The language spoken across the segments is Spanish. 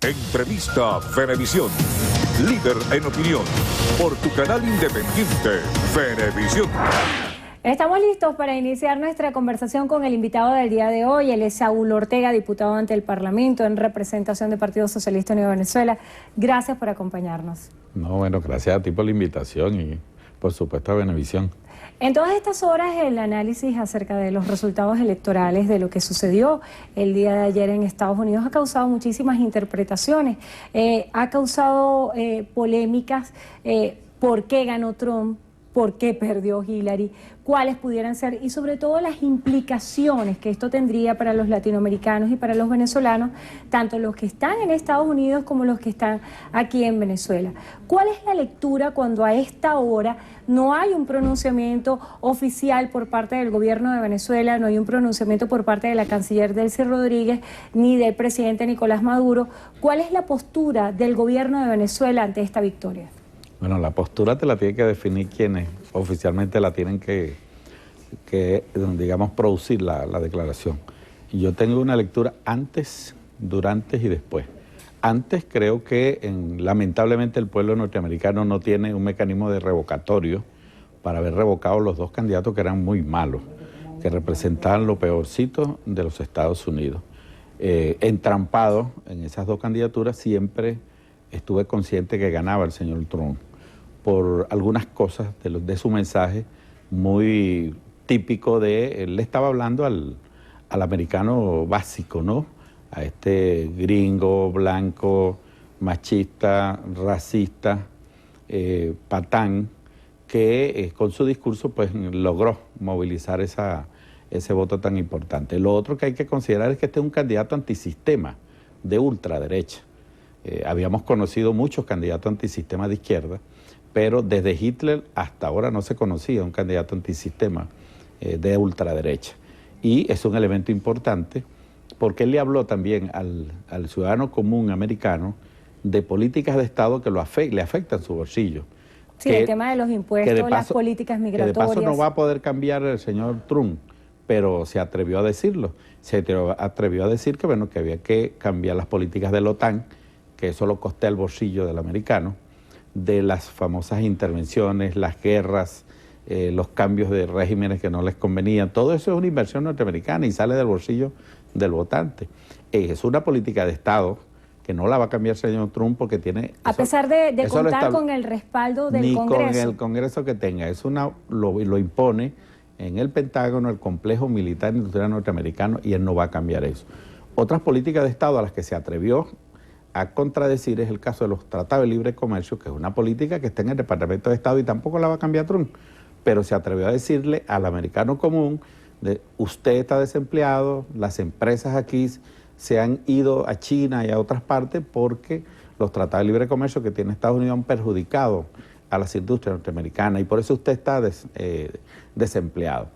Entrevista Venevisión. Líder en opinión. Por tu canal independiente, Venevisión. Estamos listos para iniciar nuestra conversación con el invitado del día de hoy. Él es Saúl Ortega, diputado ante el Parlamento en representación del Partido Socialista Unido de Venezuela. Gracias por acompañarnos. No, bueno, gracias a ti por la invitación y por supuesto a Venevisión. En todas estas horas, el análisis acerca de los resultados electorales, de lo que sucedió el día de ayer en Estados Unidos, ha causado muchísimas interpretaciones, ha causado polémicas. ¿Por qué ganó Trump? ¿Por qué perdió Hillary? ¿Cuáles pudieran ser? Y sobre todo las implicaciones que esto tendría para los latinoamericanos y para los venezolanos, tanto los que están en Estados Unidos como los que están aquí en Venezuela. ¿Cuál es la lectura cuando a esta hora no hay un pronunciamiento oficial por parte del gobierno de Venezuela, no hay un pronunciamiento por parte de la canciller Delcy Rodríguez ni del presidente Nicolás Maduro? ¿Cuál es la postura del gobierno de Venezuela ante esta victoria? Bueno, la postura te la tiene que definir quienes oficialmente la tienen que digamos, producir la declaración. Y yo tengo una lectura antes, durante y después. Antes creo que lamentablemente el pueblo norteamericano no tiene un mecanismo de revocatorio para haber revocado los dos candidatos que eran muy malos, que representaban lo peorcito de los Estados Unidos. Entrampado en esas dos candidaturas siempre estuve consciente que ganaba el señor Trump por algunas cosas de su mensaje muy típico él estaba hablando al americano básico, ¿no? A este gringo, blanco, machista, racista, patán, que con su discurso pues logró movilizar ese voto tan importante. Lo otro que hay que considerar es que este es un candidato antisistema de ultraderecha. Habíamos conocido muchos candidatos antisistema de izquierda, pero desde Hitler hasta ahora no se conocía un candidato antisistema de ultraderecha. Y es un elemento importante porque él le habló también al ciudadano común americano de políticas de Estado que le afectan su bolsillo. Sí, el tema de los impuestos, las políticas migratorias. Que de paso no va a poder cambiar el señor Trump, pero se atrevió a decirlo. Se atrevió a decir que, bueno, que había que cambiar las políticas de la OTAN, que eso lo costea el bolsillo del americano, de las famosas intervenciones, las guerras, los cambios de regímenes que no les convenían. Todo eso es una inversión norteamericana y sale del bolsillo del votante. Es una política de Estado que no la va a cambiar el señor Trump porque tiene... A pesar de contar con el respaldo del Congreso. Ni con el Congreso que tenga. Lo impone en el Pentágono, el complejo militar industrial norteamericano, y él no va a cambiar eso. Otras políticas de Estado a las que se atrevió a contradecir es el caso de los tratados de libre comercio, que es una política que está en el Departamento de Estado y tampoco la va a cambiar Trump, pero se atrevió a decirle al americano común, usted está desempleado, las empresas aquí se han ido a China y a otras partes porque los tratados de libre comercio que tiene Estados Unidos han perjudicado a las industrias norteamericanas y por eso usted está desempleado.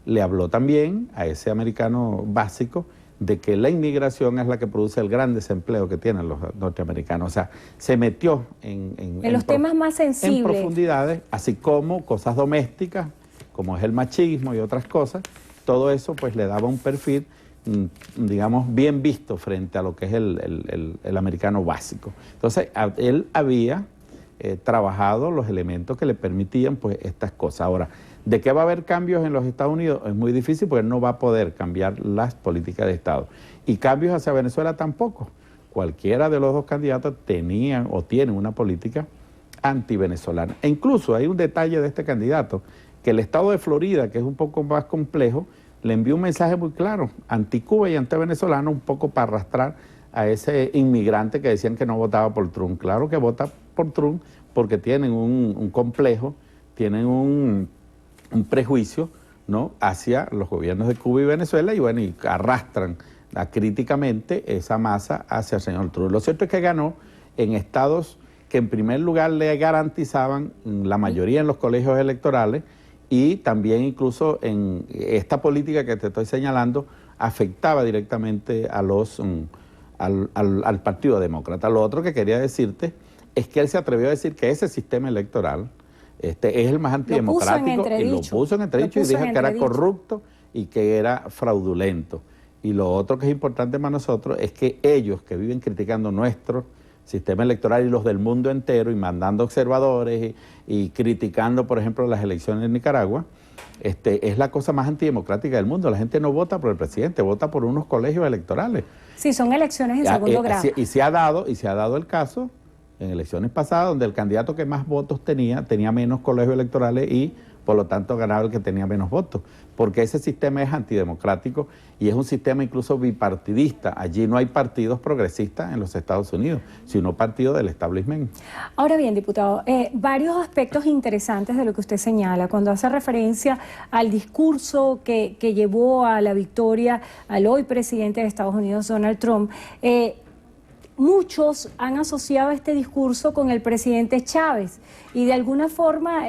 Le habló también a ese americano básico de que la inmigración es la que produce el gran desempleo que tienen los norteamericanos. O sea, se metió en los temas más sensibles. En profundidades, así como cosas domésticas, como es el machismo y otras cosas. Todo eso pues le daba un perfil, digamos, bien visto frente a lo que es el americano básico. Entonces, él había trabajado los elementos que le permitían pues estas cosas. Ahora, ¿de qué va a haber cambios en los Estados Unidos? Es muy difícil porque no va a poder cambiar las políticas de Estado. Y cambios hacia Venezuela tampoco. Cualquiera de los dos candidatos tenían o tienen una política antivenezolana. E incluso hay un detalle de este candidato, que el estado de Florida, que es un poco más complejo, le envió un mensaje muy claro, anti-Cuba y anti-venezolano, un poco para arrastrar a ese inmigrante que decían que no votaba por Trump. Claro que vota por Trump porque tienen un complejo, tienen un prejuicio, ¿no?, hacia los gobiernos de Cuba y Venezuela y bueno, y arrastran críticamente esa masa hacia el señor Trump. Lo cierto es que ganó en estados que en primer lugar le garantizaban la mayoría en los colegios electorales y también incluso en esta política que te estoy señalando afectaba directamente a al Partido Demócrata. Lo otro que quería decirte es que él se atrevió a decir que ese sistema electoral es el más antidemocrático y lo puso en entredicho y dijo que era corrupto y que era fraudulento. Y lo otro que es importante para nosotros es que ellos que viven criticando nuestro sistema electoral y los del mundo entero y mandando observadores y criticando, por ejemplo, las elecciones en Nicaragua, es la cosa más antidemocrática del mundo. La gente no vota por el presidente, vota por unos colegios electorales. Sí, son elecciones en segundo grado. Y se ha dado el caso en elecciones pasadas donde el candidato que más votos tenía menos colegios electorales y por lo tanto ganaba el que tenía menos votos, porque ese sistema es antidemocrático y es un sistema incluso bipartidista. Allí no hay partidos progresistas en los Estados Unidos, sino partidos del establishment. Ahora bien, diputado, varios aspectos interesantes de lo que usted señala, cuando hace referencia al discurso que llevó a la victoria al hoy presidente de Estados Unidos, Donald Trump. Muchos han asociado este discurso con el presidente Chávez y de alguna forma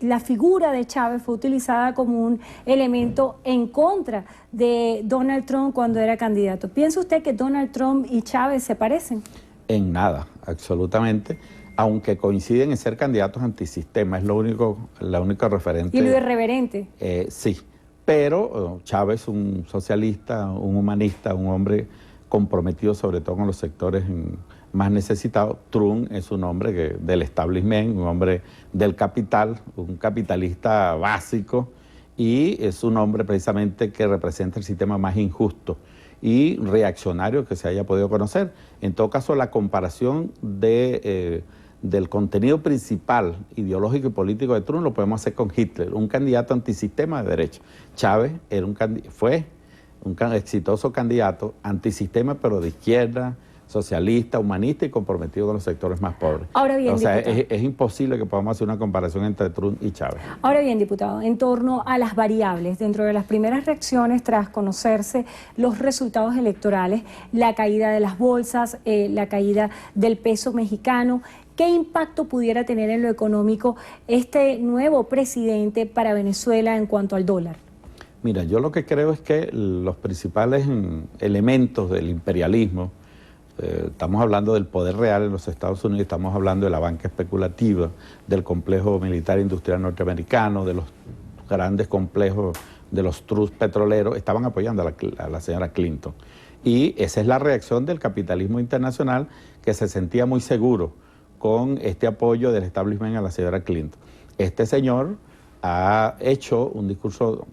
la figura de Chávez fue utilizada como un elemento en contra de Donald Trump cuando era candidato. ¿Piensa usted que Donald Trump y Chávez se parecen? En nada, absolutamente, aunque coinciden en ser candidatos antisistema, es la única referente. ¿Y lo irreverente? Sí, pero Chávez, un socialista, un humanista, un hombre comprometido sobre todo con los sectores más necesitados. Trump es un hombre del establishment, un hombre del capital, un capitalista básico, y es un hombre precisamente que representa el sistema más injusto y reaccionario que se haya podido conocer. En todo caso, la comparación del contenido principal ideológico y político de Trump lo podemos hacer con Hitler, un candidato antisistema de derecha. Chávez fue un exitoso candidato antisistema, pero de izquierda, socialista, humanista y comprometido con los sectores más pobres. Ahora bien, o sea, es imposible que podamos hacer una comparación entre Trump y Chávez. Ahora bien, diputado, en torno a las variables, dentro de las primeras reacciones tras conocerse los resultados electorales, la caída de las bolsas, la caída del peso mexicano, ¿qué impacto pudiera tener en lo económico este nuevo presidente para Venezuela en cuanto al dólar? Mira, yo lo que creo es que los principales elementos del imperialismo, estamos hablando del poder real en los Estados Unidos, estamos hablando de la banca especulativa, del complejo militar industrial norteamericano, de los grandes complejos de los trusts petroleros, estaban apoyando a la señora Clinton. Y esa es la reacción del capitalismo internacional, que se sentía muy seguro con este apoyo del establishment a la señora Clinton. Este señor ha hecho un discurso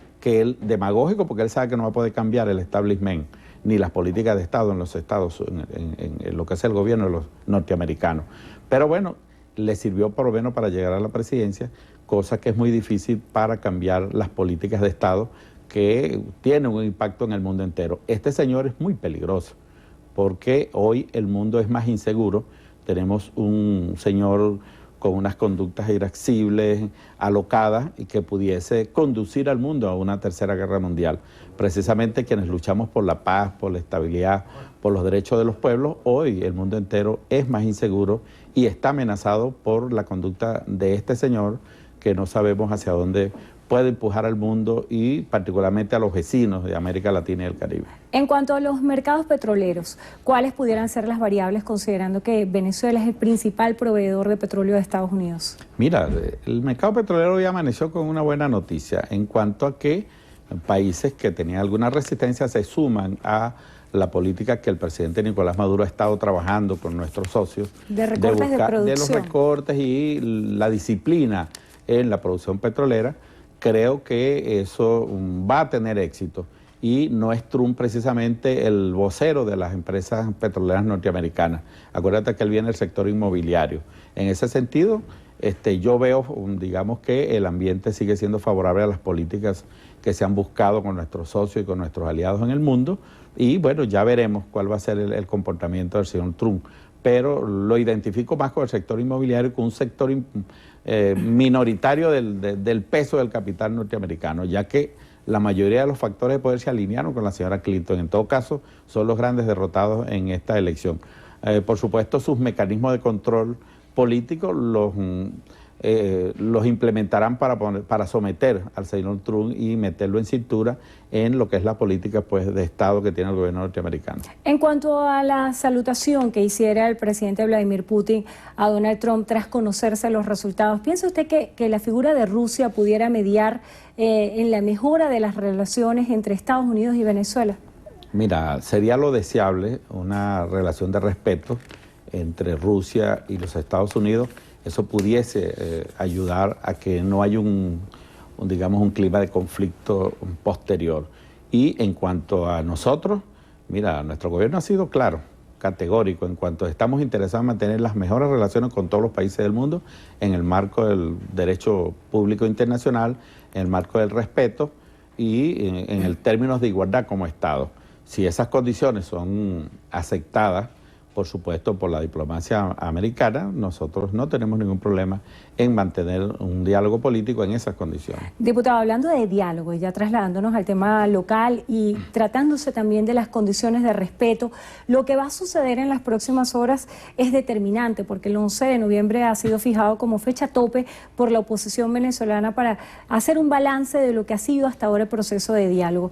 demagógico, porque él sabe que no va a poder cambiar el establishment ni las políticas de Estado en los estados, en lo que es el gobierno de los norteamericanos. Pero bueno, le sirvió por lo menos para llegar a la presidencia, cosa que es muy difícil para cambiar las políticas de Estado que tienen un impacto en el mundo entero. Este señor es muy peligroso, porque hoy el mundo es más inseguro. Tenemos un señor con unas conductas irascibles, alocadas, y que pudiese conducir al mundo a una tercera guerra mundial. Precisamente quienes luchamos por la paz, por la estabilidad, por los derechos de los pueblos, hoy el mundo entero es más inseguro y está amenazado por la conducta de este señor, que no sabemos hacia dónde puede empujar al mundo y particularmente a los vecinos de América Latina y el Caribe. En cuanto a los mercados petroleros, ¿cuáles pudieran ser las variables considerando que Venezuela es el principal proveedor de petróleo de Estados Unidos? Mira, el mercado petrolero ya amaneció con una buena noticia en cuanto a que países que tenían alguna resistencia se suman a la política que el presidente Nicolás Maduro ha estado trabajando con nuestros socios de recortes de producción, de los recortes y la disciplina en la producción petrolera. Creo que eso va a tener éxito y no es Trump precisamente el vocero de las empresas petroleras norteamericanas. Acuérdate que él viene del sector inmobiliario. En ese sentido, yo veo, digamos, que el ambiente sigue siendo favorable a las políticas que se han buscado con nuestros socios y con nuestros aliados en el mundo, y bueno, ya veremos cuál va a ser el comportamiento del señor Trump. Pero lo identifico más con el sector inmobiliario, con un sector minoritario del peso del capital norteamericano, ya que la mayoría de los factores de poder se alinearon con la señora Clinton. En todo caso, son los grandes derrotados en esta elección. Por supuesto, sus mecanismos de control político los implementarán para someter al señor Trump y meterlo en cintura en lo que es la política, pues, de Estado que tiene el gobierno norteamericano. En cuanto a la salutación que hiciera el presidente Vladimir Putin a Donald Trump tras conocerse los resultados, ¿piensa usted que la figura de Rusia pudiera mediar en la mejora de las relaciones entre Estados Unidos y Venezuela? Mira, sería lo deseable una relación de respeto entre Rusia y los Estados Unidos. Eso pudiese ayudar a que no haya digamos, un clima de conflicto posterior. Y en cuanto a nosotros, mira, nuestro gobierno ha sido claro, categórico, en cuanto estamos interesados en mantener las mejores relaciones con todos los países del mundo en el marco del derecho público internacional, en el marco del respeto y en el términos de igualdad como Estado. Si esas condiciones son aceptadas, por supuesto, por la diplomacia americana, nosotros no tenemos ningún problema en mantener un diálogo político en esas condiciones. Diputado, hablando de diálogo y ya trasladándonos al tema local y tratándose también de las condiciones de respeto, lo que va a suceder en las próximas horas es determinante porque el 11 de noviembre ha sido fijado como fecha tope por la oposición venezolana para hacer un balance de lo que ha sido hasta ahora el proceso de diálogo.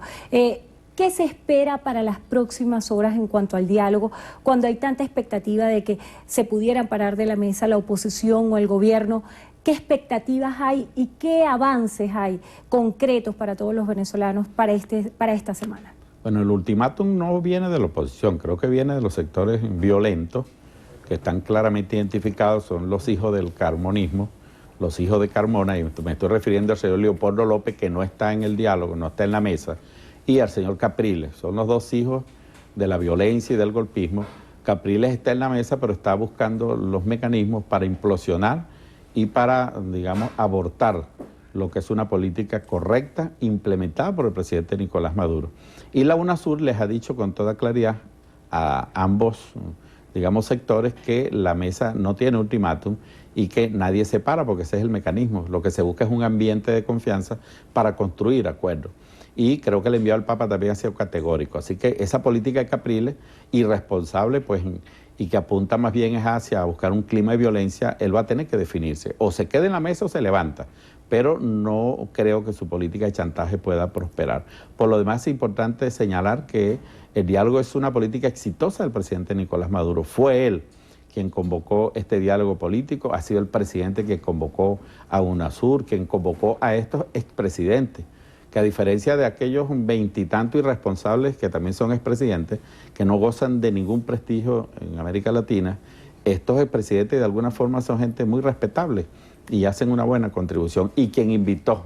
¿Qué se espera para las próximas horas en cuanto al diálogo, cuando hay tanta expectativa de que se pudieran parar de la mesa la oposición o el gobierno? ¿Qué expectativas hay y qué avances hay concretos para todos los venezolanos para esta semana? Bueno, el ultimátum no viene de la oposición, creo que viene de los sectores violentos que están claramente identificados, son los hijos del carmonismo, los hijos de Carmona, y me estoy refiriendo al señor Leopoldo López, que no está en el diálogo, no está en la mesa, y al señor Capriles. Son los dos hijos de la violencia y del golpismo. Capriles está en la mesa, pero está buscando los mecanismos para implosionar y para, digamos, abortar lo que es una política correcta implementada por el presidente Nicolás Maduro. Y la UNASUR les ha dicho con toda claridad a ambos, digamos, sectores que la mesa no tiene ultimátum y que nadie se para, porque ese es el mecanismo. Lo que se busca es un ambiente de confianza para construir acuerdos. Y creo que el enviado del Papa también ha sido categórico. Así que esa política de Capriles, irresponsable, pues, y que apunta más bien es hacia buscar un clima de violencia, él va a tener que definirse. O se queda en la mesa o se levanta. Pero no creo que su política de chantaje pueda prosperar. Por lo demás, es importante señalar que el diálogo es una política exitosa del presidente Nicolás Maduro. Fue él quien convocó este diálogo político, ha sido el presidente que convocó a UNASUR, quien convocó a estos expresidentes, que a diferencia de aquellos veintitantos irresponsables que también son expresidentes, que no gozan de ningún prestigio en América Latina, estos expresidentes de alguna forma son gente muy respetable y hacen una buena contribución. Y quien invitó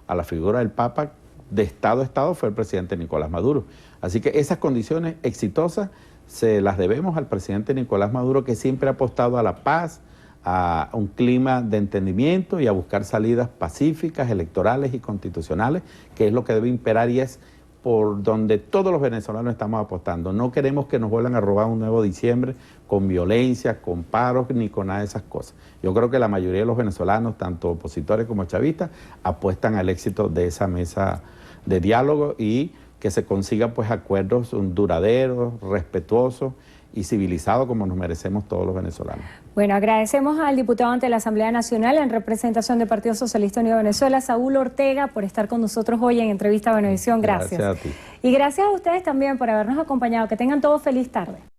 a la figura del Papa de Estado a Estado fue el presidente Nicolás Maduro. Así que esas condiciones exitosas se las debemos al presidente Nicolás Maduro, que siempre ha apostado a la paz, a un clima de entendimiento y a buscar salidas pacíficas, electorales y constitucionales, que es lo que debe imperar y es por donde todos los venezolanos estamos apostando. No queremos que nos vuelvan a robar un nuevo diciembre con violencia, con paros, ni con nada de esas cosas. Yo creo que la mayoría de los venezolanos, tanto opositores como chavistas, apuestan al éxito de esa mesa de diálogo y que se consigan pues acuerdos duraderos, respetuosos y civilizado como nos merecemos todos los venezolanos. Bueno, agradecemos al diputado ante la Asamblea Nacional en representación del Partido Socialista Unido de Venezuela, Saúl Ortega, por estar con nosotros hoy en Entrevista a Venevisión. Gracias. Gracias a ti. Y gracias a ustedes también por habernos acompañado. Que tengan todos feliz tarde.